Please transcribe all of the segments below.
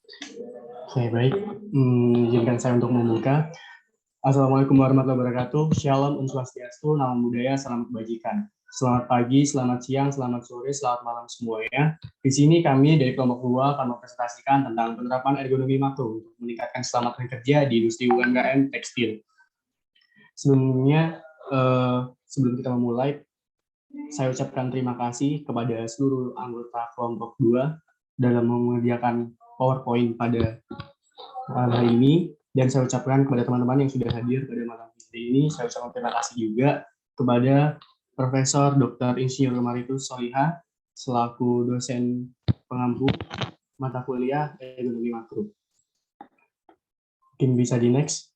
Oke, baik. Izinkan saya untuk membuka. Assalamualaikum warahmatullahi wabarakatuh. Shalom, Om Swastiastu, Namo Buddhaya, Salam Kebajikan. Selamat pagi, selamat siang, selamat sore, selamat malam semuanya. Di sini kami dari kelompok 2 akan mempresentasikan tentang penerapan ergonomi makro untuk meningkatkan keselamatan kerja di industri UMKM tekstil. Sebelumnya, sebelum kita memulai, saya ucapkan terima kasih kepada seluruh anggota kelompok 2 dalam menyediakan PowerPoint pada malam hari ini, dan saya ucapkan kepada teman-teman yang sudah hadir pada malam hari ini, saya ucapkan terima kasih juga kepada Profesor Dr. Insinyur Romaritus Soliha selaku dosen pengampu mata kuliah ekonomi makro. Mungkin bisa di next.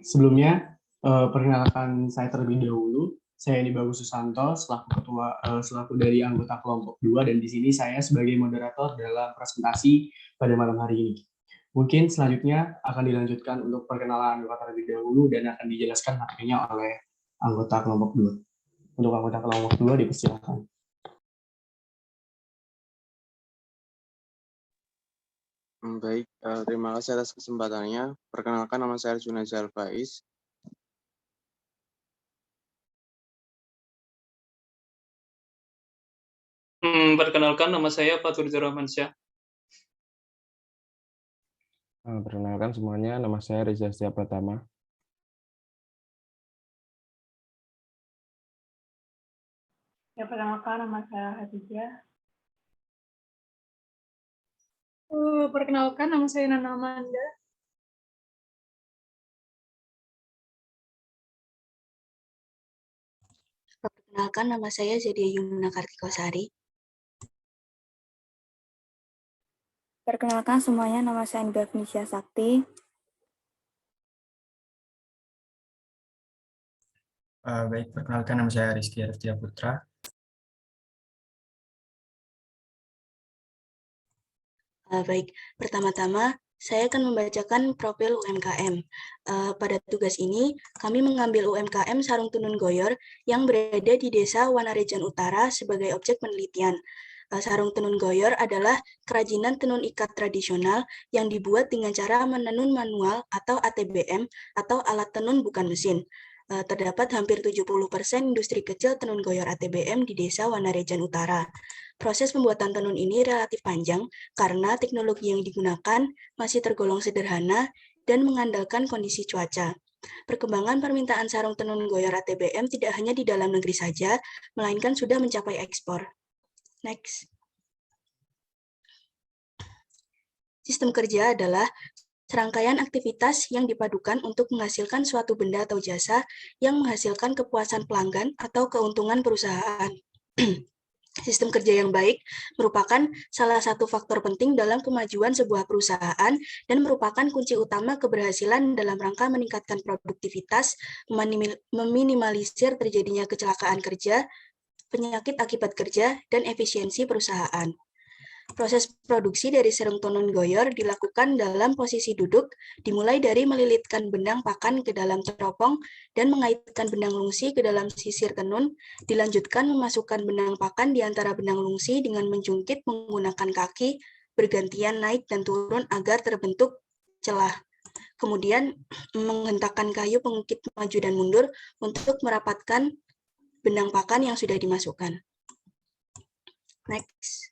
Sebelumnya, perkenalkan saya terlebih dahulu. Saya Edi Bagus Susanto, selaku dari anggota kelompok 2, dan di sini saya sebagai moderator dalam presentasi pada malam hari ini. Mungkin selanjutnya akan dilanjutkan untuk perkenalan anggota terlebih dahulu dan akan dijelaskan materinya oleh anggota kelompok 2. Untuk anggota kelompok 2 dipersilakan. Baik, terima kasih atas kesempatannya. Perkenalkan, nama saya Arjuna Zal Faiz. Perkenalkan, nama saya Fatur Rahmansyah. Perkenalkan semuanya, nama saya Reza Setia Pratama. Ya, perkenalkan, nama saya Hadijah. Perkenalkan, nama saya Nana Amanda. Perkenalkan, nama saya Zadia Yumna Kartikosari. Perkenalkan semuanya, nama saya Anda Fnisya Sakti. Baik, perkenalkan nama saya Rizky Ariftia Putra. Baik, pertama-tama saya akan membacakan profil UMKM. Pada tugas ini, kami mengambil UMKM Sarung Tenun Goyor yang berada di Desa Wanarejan Utara sebagai objek penelitian. Sarung tenun goyor adalah kerajinan tenun ikat tradisional yang dibuat dengan cara menenun manual atau ATBM atau alat tenun bukan mesin. Terdapat hampir 70% industri kecil tenun goyor ATBM di Desa Wanarejan Utara. Proses pembuatan tenun ini relatif panjang karena teknologi yang digunakan masih tergolong sederhana dan mengandalkan kondisi cuaca. Perkembangan permintaan sarung tenun goyor ATBM tidak hanya di dalam negeri saja, melainkan sudah mencapai ekspor. Next. Sistem kerja adalah serangkaian aktivitas yang dipadukan untuk menghasilkan suatu benda atau jasa yang menghasilkan kepuasan pelanggan atau keuntungan perusahaan. Sistem kerja yang baik merupakan salah satu faktor penting dalam kemajuan sebuah perusahaan dan merupakan kunci utama keberhasilan dalam rangka meningkatkan produktivitas, meminimalisir terjadinya kecelakaan kerja, penyakit akibat kerja, dan efisiensi perusahaan. Proses produksi dari sarung tenun goyor dilakukan dalam posisi duduk, dimulai dari melilitkan benang pakan ke dalam teropong dan mengaitkan benang lungsi ke dalam sisir tenun, dilanjutkan memasukkan benang pakan di antara benang lungsi dengan menjungkit menggunakan kaki, bergantian naik dan turun agar terbentuk celah. Kemudian menghentakkan kayu pengukit maju dan mundur untuk merapatkan benang pakan yang sudah dimasukkan. Next.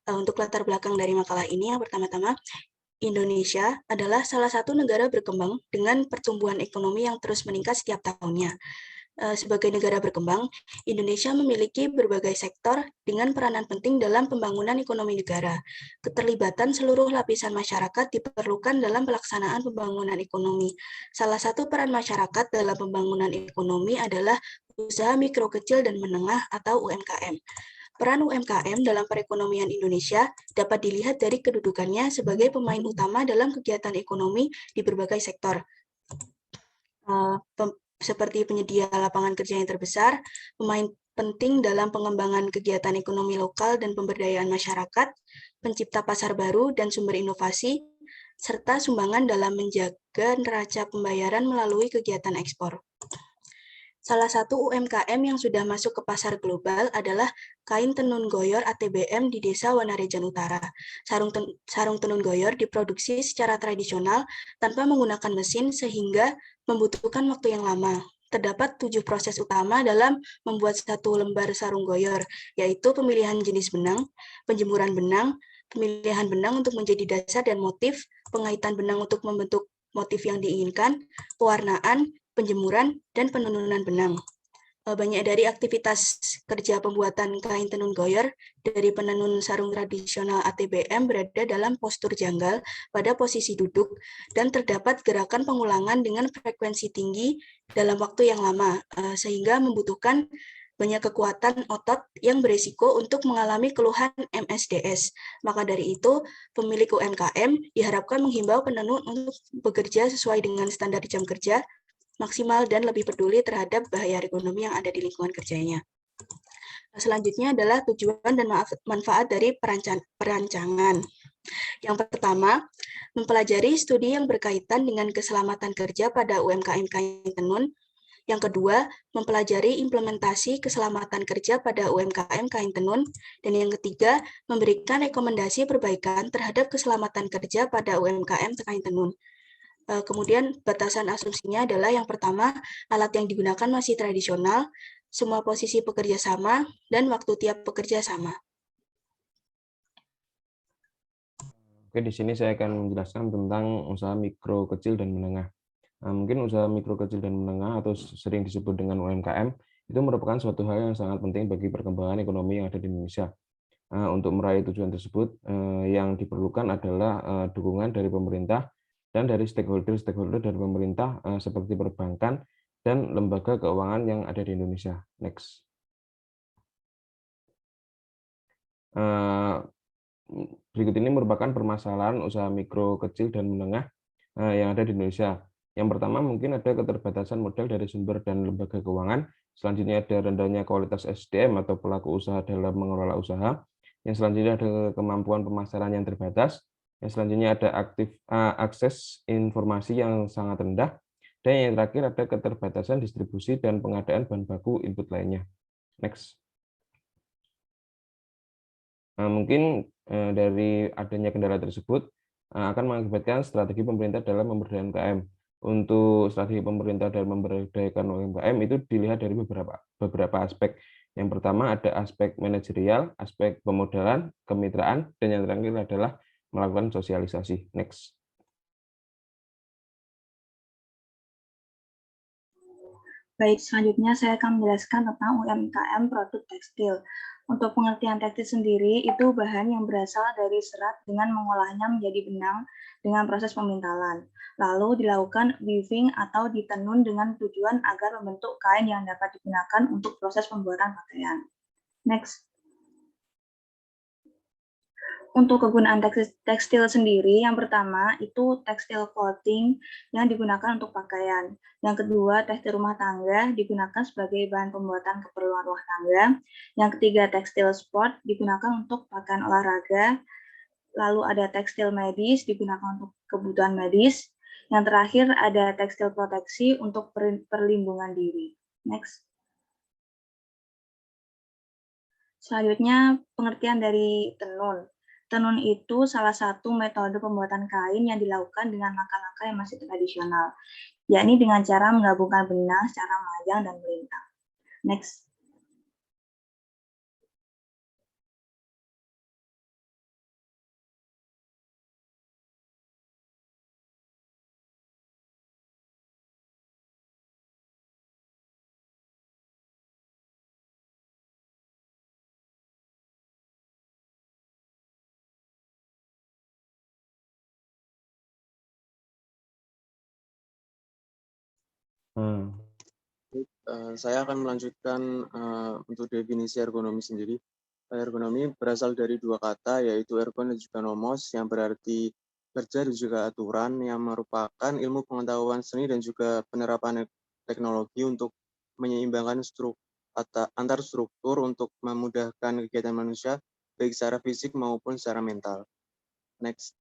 Untuk latar belakang dari makalah ini, yang pertama-tama, Indonesia adalah salah satu negara berkembang dengan pertumbuhan ekonomi yang terus meningkat setiap tahunnya. Sebagai negara berkembang, Indonesia memiliki berbagai sektor dengan peranan penting dalam pembangunan ekonomi negara. Keterlibatan seluruh lapisan masyarakat diperlukan dalam pelaksanaan pembangunan ekonomi. Salah satu peran masyarakat dalam pembangunan ekonomi adalah usaha mikro kecil dan menengah atau UMKM. Peran UMKM dalam perekonomian Indonesia dapat dilihat dari kedudukannya sebagai pemain utama dalam kegiatan ekonomi di berbagai sektor. Seperti penyedia lapangan kerja yang terbesar, pemain penting dalam pengembangan kegiatan ekonomi lokal dan pemberdayaan masyarakat, pencipta pasar baru dan sumber inovasi, serta sumbangan dalam menjaga neraca pembayaran melalui kegiatan ekspor. Salah satu UMKM yang sudah masuk ke pasar global adalah kain tenun goyor ATBM di Desa Wanarejan Utara. Sarung tenun goyor diproduksi secara tradisional tanpa menggunakan mesin sehingga membutuhkan waktu yang lama. Terdapat 7 proses utama dalam membuat satu lembar sarung goyor, yaitu pemilihan jenis benang, penjemuran benang, pemilihan benang untuk menjadi dasar dan motif, pengaitan benang untuk membentuk motif yang diinginkan, pewarnaan, penjemuran, dan penununan benang. Banyak dari aktivitas kerja pembuatan kain tenun goyor dari penenun sarung tradisional ATBM berada dalam postur janggal pada posisi duduk dan terdapat gerakan pengulangan dengan frekuensi tinggi dalam waktu yang lama, sehingga membutuhkan banyak kekuatan otot yang berisiko untuk mengalami keluhan MSDS. Maka dari itu, pemilik UMKM diharapkan menghimbau penenun untuk bekerja sesuai dengan standar jam kerja maksimal dan lebih peduli terhadap bahaya ekonomi yang ada di lingkungan kerjanya. Selanjutnya adalah tujuan dan manfaat dari perancangan. Yang pertama, mempelajari studi yang berkaitan dengan keselamatan kerja pada UMKM kain tenun. Yang kedua, mempelajari implementasi keselamatan kerja pada UMKM kain tenun. Dan yang ketiga, memberikan rekomendasi perbaikan terhadap keselamatan kerja pada UMKM kain tenun. Kemudian batasan asumsinya adalah yang pertama, alat yang digunakan masih tradisional, semua posisi pekerja sama, dan waktu tiap pekerja sama. Oke, di sini saya akan menjelaskan tentang usaha mikro, kecil, dan menengah. Mungkin usaha mikro, kecil, dan menengah atau sering disebut dengan UMKM itu merupakan suatu hal yang sangat penting bagi perkembangan ekonomi yang ada di Indonesia. Untuk meraih tujuan tersebut, yang diperlukan adalah dukungan dari pemerintah dan dari stakeholder dari pemerintah seperti perbankan dan lembaga keuangan yang ada di Indonesia. Next. Berikut ini merupakan permasalahan usaha mikro, kecil, dan menengah yang ada di Indonesia. Yang pertama mungkin ada keterbatasan modal dari sumber dan lembaga keuangan. Selanjutnya ada rendahnya kualitas SDM atau pelaku usaha dalam mengelola usaha. Yang selanjutnya ada kemampuan pemasaran yang terbatas. Yang selanjutnya ada akses informasi yang sangat rendah. Dan yang terakhir ada keterbatasan distribusi dan pengadaan bahan baku input lainnya. Next. Mungkin dari adanya kendala tersebut akan mengakibatkan strategi pemerintah dalam pemberdayaan UMKM. Untuk strategi pemerintah dalam memberdayakan UMKM itu dilihat dari beberapa aspek. Yang pertama ada aspek manajerial, aspek pemodalan, kemitraan, dan yang terakhir adalah melakukan sosialisasi. Next. Baik, selanjutnya saya akan menjelaskan tentang UMKM produk tekstil. Untuk pengertian tekstil sendiri, itu bahan yang berasal dari serat dengan mengolahnya menjadi benang dengan proses pemintalan. Lalu dilakukan weaving atau ditenun dengan tujuan agar membentuk kain yang dapat digunakan untuk proses pembuatan pakaian. Next. Untuk kegunaan tekstil sendiri, yang pertama itu tekstil clothing yang digunakan untuk pakaian. Yang kedua, tekstil rumah tangga digunakan sebagai bahan pembuatan keperluan rumah tangga. Yang ketiga, tekstil sport digunakan untuk pakaian olahraga. Lalu ada tekstil medis digunakan untuk kebutuhan medis. Yang terakhir ada tekstil proteksi untuk perlindungan diri. Next. Selanjutnya, pengertian dari tenun. Tenun itu salah satu metode pembuatan kain yang dilakukan dengan langkah-langkah yang masih tradisional, yakni dengan cara menggabungkan benang secara memanjang dan melintang. Next. Saya akan melanjutkan untuk definisi ergonomi sendiri. Ergonomi berasal dari dua kata, yaitu ergon dan juga nomos, yang berarti kerja dan juga aturan, yang merupakan ilmu pengetahuan seni dan juga penerapan teknologi untuk menyeimbangkan antar struktur untuk memudahkan kegiatan manusia, baik secara fisik maupun secara mental. Next.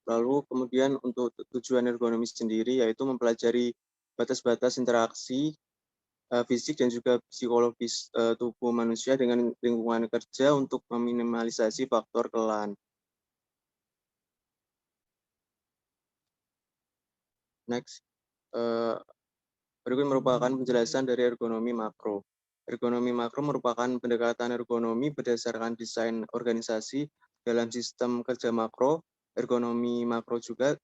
Lalu kemudian untuk tujuan ergonomi sendiri yaitu mempelajari batas-batas interaksi fisik dan juga psikologis tubuh manusia dengan lingkungan kerja untuk meminimalisasi faktor kelelahan. Next, berikut merupakan penjelasan dari ergonomi makro. Ergonomi makro merupakan pendekatan ergonomi berdasarkan desain organisasi dalam sistem kerja makro. Ergonomi makro juga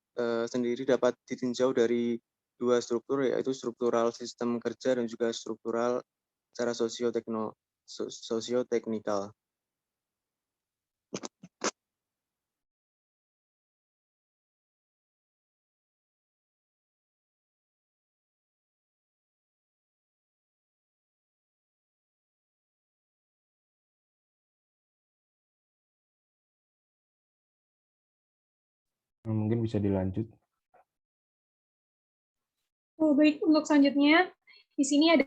sendiri dapat ditinjau dari dua struktur, yaitu struktural sistem kerja dan juga struktural secara sosioteknikal. Mungkin bisa dilanjut. Oh, baik, untuk selanjutnya, di sini ada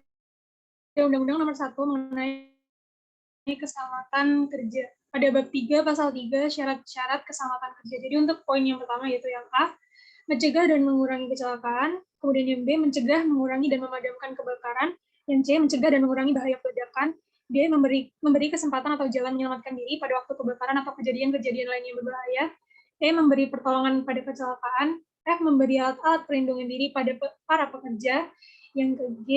Undang-Undang Nomor 1 mengenai keselamatan kerja. Pada bab 3, pasal 3, syarat-syarat keselamatan kerja. Jadi untuk poin yang pertama yaitu yang A, mencegah dan mengurangi kecelakaan. Kemudian yang B, mencegah, mengurangi, dan memadamkan kebakaran. Yang C, mencegah dan mengurangi bahaya peledakan. D, memberi kesempatan atau jalan menyelamatkan diri pada waktu kebakaran atau kejadian-kejadian lain yang berbahaya. E, memberi pertolongan pada kecelakaan. F, memberi alat-alat perlindungan diri pada para pekerja. Yang ke G,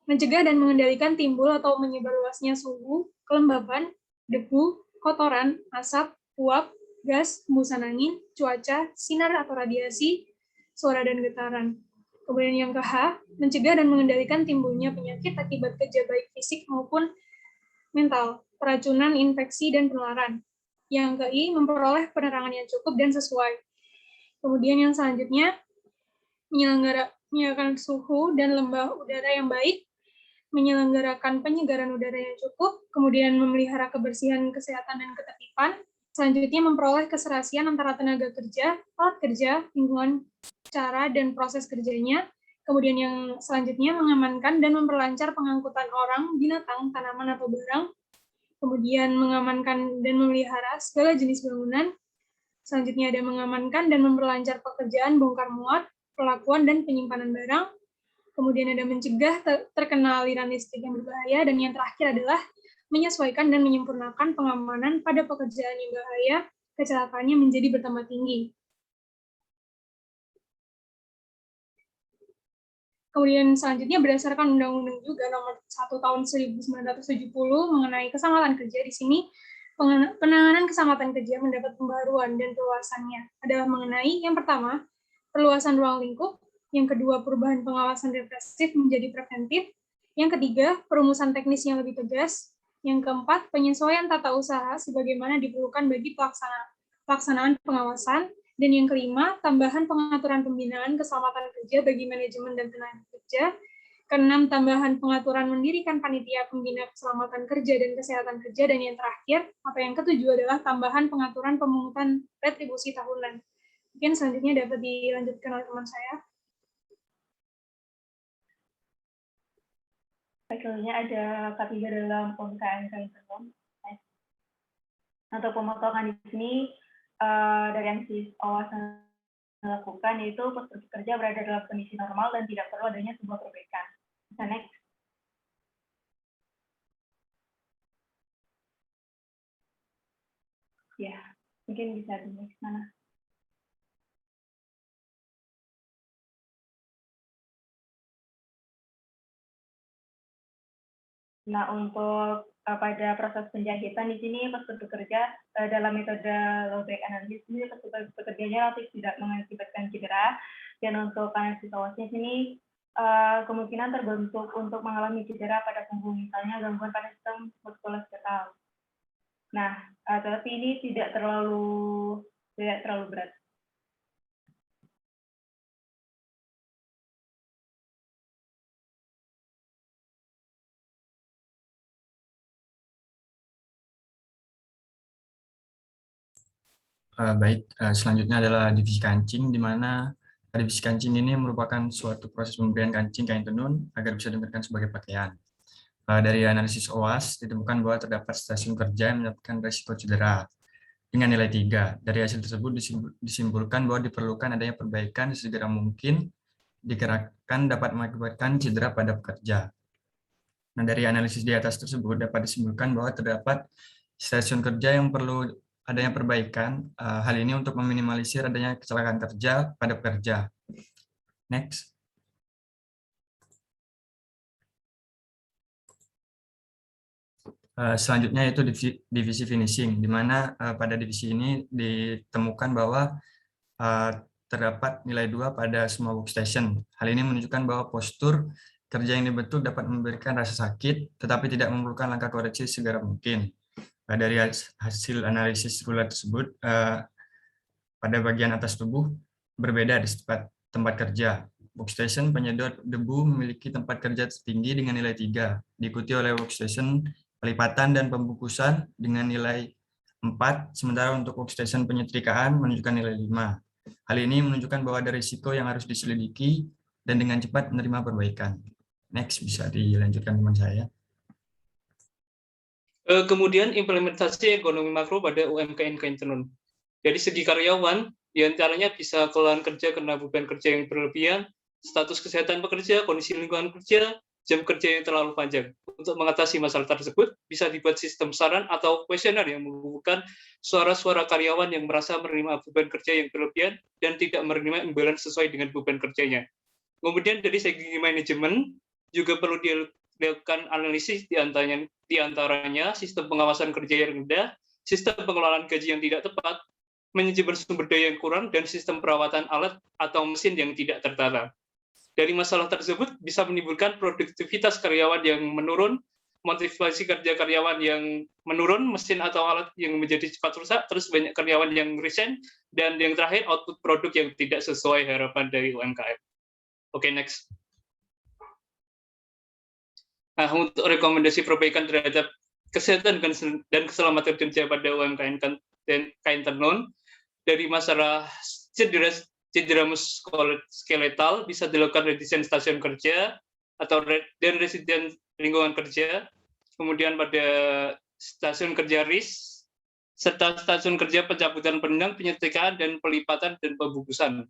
mencegah dan mengendalikan timbul atau menyebar luasnya suhu, kelembaban, debu, kotoran, asap, uap, gas, hembusan angin, cuaca, sinar atau radiasi, suara dan getaran. Kemudian yang ke H, mencegah dan mengendalikan timbulnya penyakit akibat kerja baik fisik maupun mental, keracunan, infeksi, dan penularan. Yang ke I, memperoleh penerangan yang cukup dan sesuai. Kemudian yang selanjutnya, menyelenggarakan suhu dan lembah udara yang baik, menyelenggarakan penyegaran udara yang cukup, kemudian memelihara kebersihan, kesehatan, dan ketertiban. Selanjutnya, memperoleh keserasian antara tenaga kerja, alat kerja, lingkungan, cara, dan proses kerjanya. Kemudian yang selanjutnya, mengamankan dan memperlancar pengangkutan orang, binatang, tanaman, atau barang. Kemudian mengamankan dan memelihara segala jenis bangunan. Selanjutnya ada mengamankan dan memperlancar pekerjaan bongkar muat, pelakuan, dan penyimpanan barang. Kemudian ada mencegah terkena aliran listrik yang berbahaya, dan yang terakhir adalah menyesuaikan dan menyempurnakan pengamanan pada pekerjaan yang bahaya, kecelakaannya menjadi bertambah tinggi. Kemudian selanjutnya berdasarkan Undang-Undang juga Nomor 1 Tahun 1970 mengenai keselamatan kerja, di sini penanganan keselamatan kerja mendapat pembaruan dan perluasannya adalah mengenai yang pertama, perluasan ruang lingkup, yang kedua, perubahan pengawasan represif menjadi preventif, yang ketiga, perumusan teknis yang lebih tegas, yang keempat, penyesuaian tata usaha sebagaimana diperlukan bagi pelaksanaan pengawasan, dan yang kelima, tambahan pengaturan pembinaan keselamatan kerja bagi manajemen dan tenaga kerja. Keenam, tambahan pengaturan mendirikan panitia pembina keselamatan kerja dan kesehatan kerja, dan yang terakhir, atau yang ketujuh adalah tambahan pengaturan pemungutan retribusi tahunan. Mungkin selanjutnya dapat dilanjutkan oleh teman saya. Selanjutnya ada K3 dalam PKN Kaintenun. Untuk pemotongan di sini dari yang OWAS melakukan, yaitu pekerja berada dalam kondisi normal dan tidak perlu adanya sebuah perbaikan. Next. Ya, mungkin bisa di next mana. Nah, untuk pada proses penjahitan di sini pas bekerja dalam metode low back analysis ini pekerjanya relatif tidak mengakibatkan cedera, dan untuk analisis OWAS-nya sini kemungkinan terbentuk untuk mengalami cedera pada punggung, misalnya gangguan pada sistem muskuloskeletal. Nah, tetapi ini tidak terlalu berat. Baik, selanjutnya adalah divisi kancing, di mana divisi kancing ini merupakan suatu proses pemberian kancing kain tenun agar bisa digunakan sebagai pakaian. Dari analisis OWAS ditemukan bahwa terdapat stasiun kerja yang menyebabkan risiko cedera. dengan nilai 3. Dari hasil tersebut disimpulkan bahwa diperlukan adanya perbaikan sesegera mungkin dikarenakan dapat mengakibatkan cedera pada pekerja. Nah, dari analisis di atas tersebut dapat disimpulkan bahwa terdapat stasiun kerja yang perlu adanya perbaikan. Hal ini untuk meminimalisir adanya kecelakaan kerja pada pekerja. Next. Selanjutnya yaitu divisi finishing, di mana pada divisi ini ditemukan bahwa terdapat nilai 2 pada semua workstation. Hal ini menunjukkan bahwa postur kerja yang dibentuk dapat memberikan rasa sakit, tetapi tidak memerlukan langkah koreksi segera mungkin. Dari hasil analisis ruler tersebut, pada bagian atas tubuh berbeda di tempat kerja. Workstation penyedot debu memiliki tempat kerja tertinggi dengan nilai 3, diikuti oleh workstation pelipatan dan pembungkusan dengan nilai 4, sementara untuk workstation penyetrikaan menunjukkan nilai 5. Hal ini menunjukkan bahwa ada risiko yang harus diselidiki dan dengan cepat menerima perbaikan. Next, bisa dilanjutkan teman saya. Kemudian implementasi ekonomi makro pada UMKM kain tenun. Dari segi karyawan, diantaranya bisa kelelahan kerja karena beban kerja yang berlebihan, status kesehatan pekerja, kondisi lingkungan kerja, jam kerja yang terlalu panjang. Untuk mengatasi masalah tersebut, bisa dibuat sistem saran atau kuesioner yang menghubungkan suara-suara karyawan yang merasa menerima beban kerja yang berlebihan dan tidak menerima imbalan sesuai dengan beban kerjanya. Kemudian dari segi manajemen, juga perlu dilakukan analisis di antaranya sistem pengawasan kerja yang rendah, sistem pengelolaan gaji yang tidak tepat, manajemen sumber daya yang kurang, dan sistem perawatan alat atau mesin yang tidak tertata. Dari masalah tersebut bisa menimbulkan produktivitas karyawan yang menurun, motivasi kerja karyawan yang menurun, mesin atau alat yang menjadi cepat rusak, terus banyak karyawan yang resign, dan yang terakhir output produk yang tidak sesuai harapan dari UMKM. Oke, next. Nah, untuk rekomendasi perbaikan terhadap kesehatan dan keselamatan kerja pada UMKM kain tenun, dari masalah cedera muskuloskeletal bisa dilakukan redesain stasiun kerja atau dan redesain lingkungan kerja. Kemudian pada stasiun kerja RIS serta stasiun kerja pencabutan benang, penyetrikaan, dan pelipatan dan pembungkusan.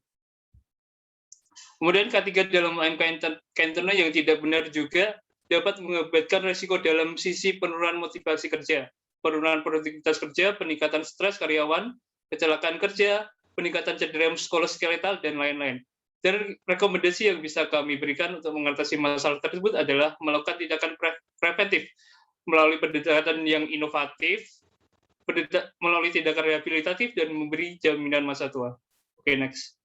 Kemudian ketiga, dalam UMKM kain tenun yang tidak benar juga dapat mengakibatkan risiko dalam sisi penurunan motivasi kerja, penurunan produktivitas kerja, peningkatan stres karyawan, kecelakaan kerja, peningkatan cedera muskuloskeletal, dan lain-lain. Dan rekomendasi yang bisa kami berikan untuk mengatasi masalah tersebut adalah melakukan tindakan preventif melalui pendekatan yang inovatif, melalui tindakan rehabilitatif, dan memberi jaminan masa tua. Oke, next.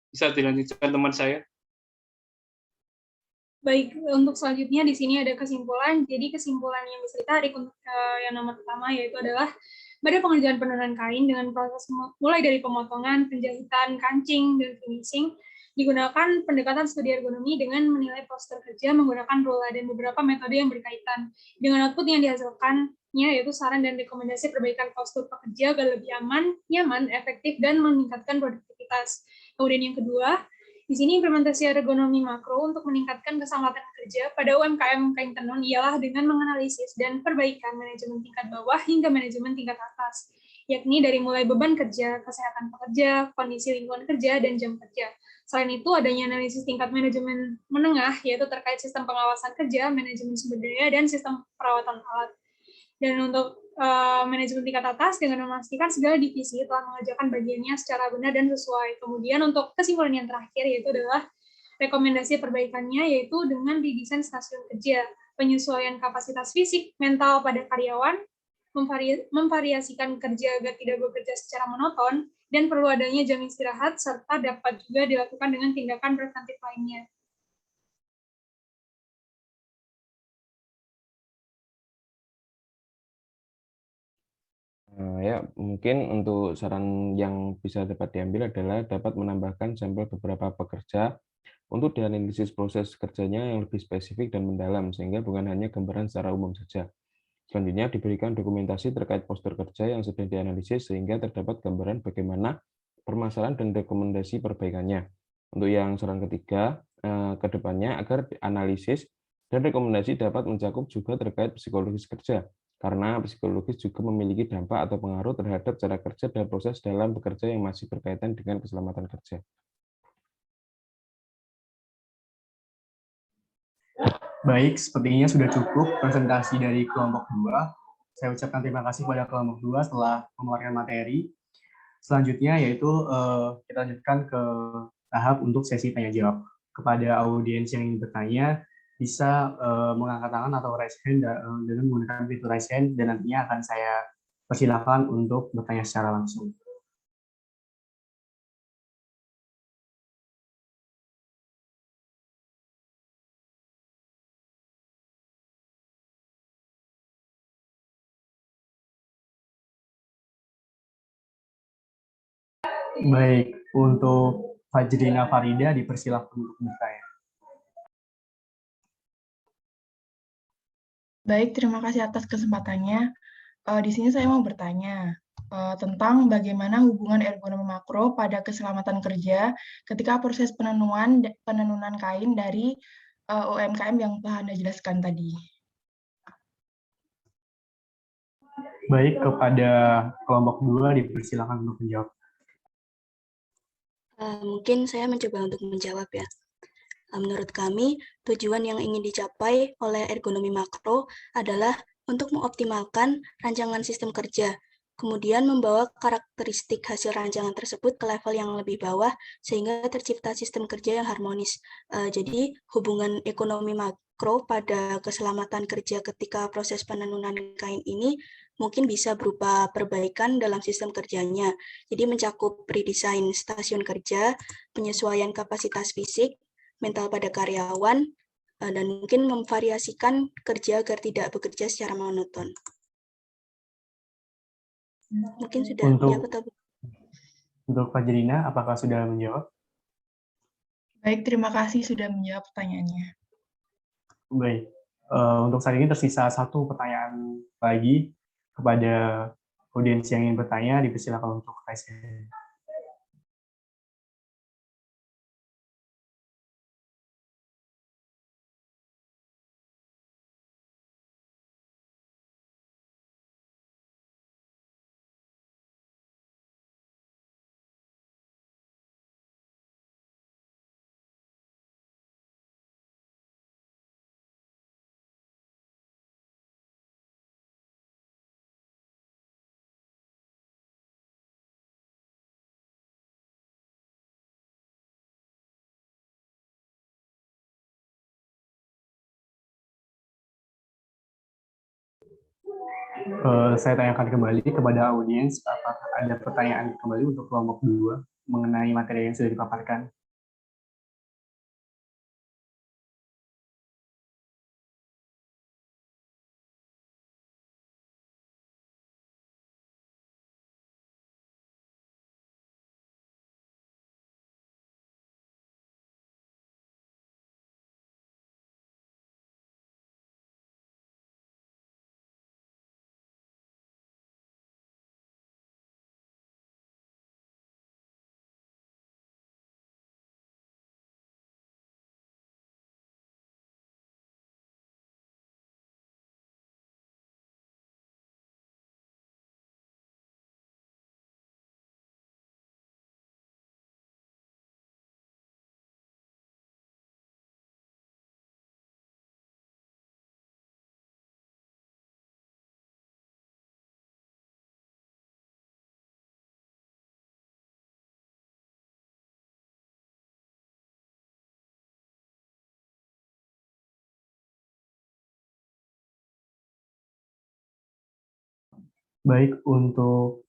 Bisa dilanjutkan teman saya. Baik, untuk selanjutnya di sini ada kesimpulan. Jadi kesimpulan yang bisa ditarik untuk yang nomor pertama yaitu adalah pada pengerjaan penurunan kain dengan proses mulai dari pemotongan, penjahitan, kancing, dan finishing, digunakan pendekatan studi ergonomi dengan menilai postur kerja menggunakan rula dan beberapa metode yang berkaitan. Dengan output yang dihasilkannya yaitu saran dan rekomendasi perbaikan postur pekerja agar lebih aman, nyaman, efektif, dan meningkatkan produktivitas. Kemudian yang kedua, di sini implementasi ergonomi makro untuk meningkatkan keselamatan kerja pada UMKM kain tenun ialah dengan menganalisis dan perbaikan manajemen tingkat bawah hingga manajemen tingkat atas, yakni dari mulai beban kerja, kesehatan pekerja, kondisi lingkungan kerja, dan jam kerja. Selain itu, adanya analisis tingkat manajemen menengah, yaitu terkait sistem pengawasan kerja, manajemen sumber daya, dan sistem perawatan alat. Dan untuk manajemen tingkat atas dengan memastikan segala divisi telah mengerjakan bagiannya secara benar dan sesuai. Kemudian untuk kesimpulan yang terakhir yaitu adalah rekomendasi perbaikannya yaitu dengan didesain stasiun kerja, penyesuaian kapasitas fisik, mental pada karyawan, memvariasikan kerja agar tidak bekerja secara monoton, dan perlu adanya jam istirahat serta dapat juga dilakukan dengan tindakan preventif lainnya. Ya, mungkin untuk saran yang bisa dapat diambil adalah dapat menambahkan sampel beberapa pekerja untuk dianalisis proses kerjanya yang lebih spesifik dan mendalam, sehingga bukan hanya gambaran secara umum saja. Selanjutnya, diberikan dokumentasi terkait postur kerja yang sedang dianalisis, sehingga terdapat gambaran bagaimana permasalahan dan rekomendasi perbaikannya. Untuk yang saran ketiga, ke depannya agar analisis dan rekomendasi dapat mencakup juga terkait psikologis kerja, karena psikologis juga memiliki dampak atau pengaruh terhadap cara kerja dan proses dalam bekerja yang masih berkaitan dengan keselamatan kerja. Baik, sepertinya sudah cukup presentasi dari kelompok 2. Saya ucapkan terima kasih kepada kelompok 2 setelah mengeluarkan materi. Selanjutnya yaitu kita lanjutkan ke tahap untuk sesi tanya jawab. Kepada audiens yang ingin bertanya, bisa mengangkat tangan atau raise hand dengan menggunakan fitur raise hand, dan nantinya akan saya persilakan untuk bertanya secara langsung. Baik, untuk Fajrina Farida dipersilakan untuk bertanya. Baik, terima kasih atas kesempatannya. Di sini saya mau bertanya tentang bagaimana hubungan ergonomi makro pada keselamatan kerja ketika proses penenunan kain dari UMKM yang telah Anda jelaskan tadi. Baik, kepada kelompok 2 dipersilakan untuk menjawab. Mungkin saya mencoba untuk menjawab ya. Menurut kami, tujuan yang ingin dicapai oleh ergonomi makro adalah untuk mengoptimalkan rancangan sistem kerja, kemudian membawa karakteristik hasil rancangan tersebut ke level yang lebih bawah, sehingga tercipta sistem kerja yang harmonis. Jadi, hubungan ekonomi makro pada keselamatan kerja ketika proses penenunan kain ini mungkin bisa berupa perbaikan dalam sistem kerjanya. Jadi, mencakup redesign stasiun kerja, penyesuaian kapasitas fisik, mental pada karyawan, dan mungkin memvariasikan kerja agar tidak bekerja secara monoton. Mungkin sudah menjawab atau belum? Untuk Fajrina, apakah sudah menjawab? Baik, terima kasih sudah menjawab pertanyaannya. Baik, untuk saat ini tersisa satu pertanyaan lagi kepada audiens yang ingin bertanya, dipersilakan untuk raise hand. Saya tanyakan kembali kepada audiens, apakah ada pertanyaan kembali untuk kelompok 2 mengenai materi yang sudah dipaparkan? Baik, untuk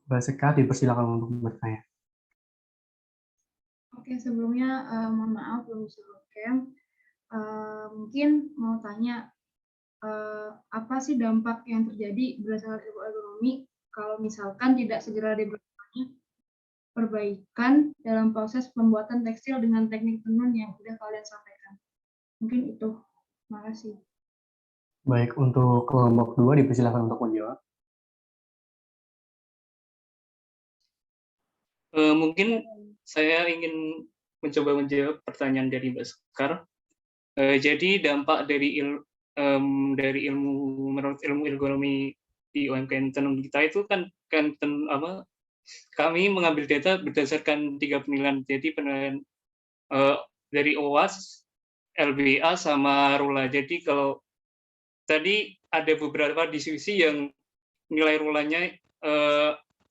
Mbak Sekar dipersilakan untuk bertanya. Oke, sebelumnya mohon maaf belum bisa webcam. Mungkin mau tanya, apa sih dampak yang terjadi berdasarkan ilmu ergonomi kalau misalkan tidak segera diberlakukannya perbaikan dalam proses pembuatan tekstil dengan teknik tenun yang sudah kalian sampaikan? Mungkin itu. Terima kasih. Baik, untuk kelompok 2 dipersilakan untuk menjawab. Mungkin saya ingin mencoba menjawab pertanyaan dari Mbak Sekar. Jadi dampak dari dari menurut ilmu ergonomi di UMKM Tenun kita itu kan kami mengambil data berdasarkan 3 penilaian. Jadi penilaian dari OWAS, LBA sama RULA. Jadi kalau tadi ada beberapa divisi yang nilai RULA-nya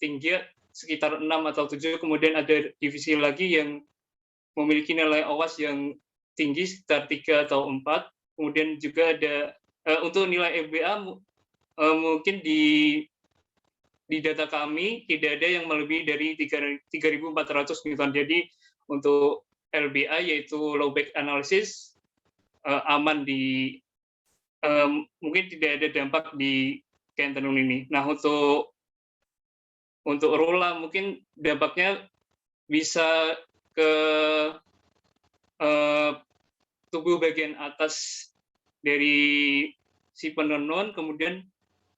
tinggi sekitar 6 atau 7, kemudian ada divisi lagi yang memiliki nilai OWAS yang tinggi sekitar 3 atau 4. Kemudian juga ada untuk nilai FBA mungkin di data kami tidak ada yang melebihi dari 3.400 Newton. Jadi untuk LBA yaitu low back analysis aman di mungkin tidak ada dampak di kain tenun ini. Nah untuk RULA mungkin dampaknya bisa ke tubuh bagian atas dari si penenun, kemudian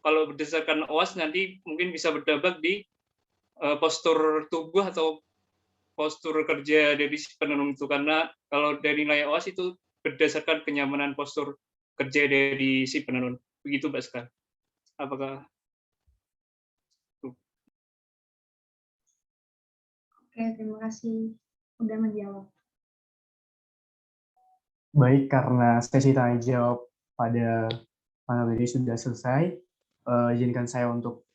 kalau berdasarkan OWAS nanti mungkin bisa berdampak di postur tubuh atau postur kerja dari si penenun itu, karena kalau dari nilai OWAS itu berdasarkan kenyamanan postur kerja dari si penenun. Begitu Mbak Sekar. Apakah Oke, terima kasih sudah menjawab. Baik, karena sesi tanya jawab pada panel ini sudah selesai, izinkan saya untuk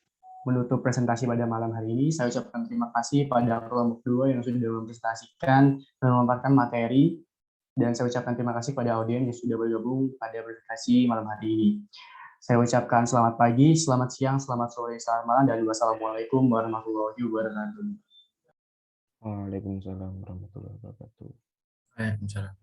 menutup presentasi pada malam hari ini. Saya ucapkan terima kasih pada kelompok 2 yang sudah mempresentasikan dan memaparkan materi, dan saya ucapkan terima kasih pada audiens yang sudah bergabung pada presentasi malam hari ini. Saya ucapkan selamat pagi, selamat siang, selamat sore, selamat malam, dan wassalamualaikum warahmatullahi wabarakatuh. Waalaikumsalam warahmatullahi wabarakatuh. Waalaikumsalam.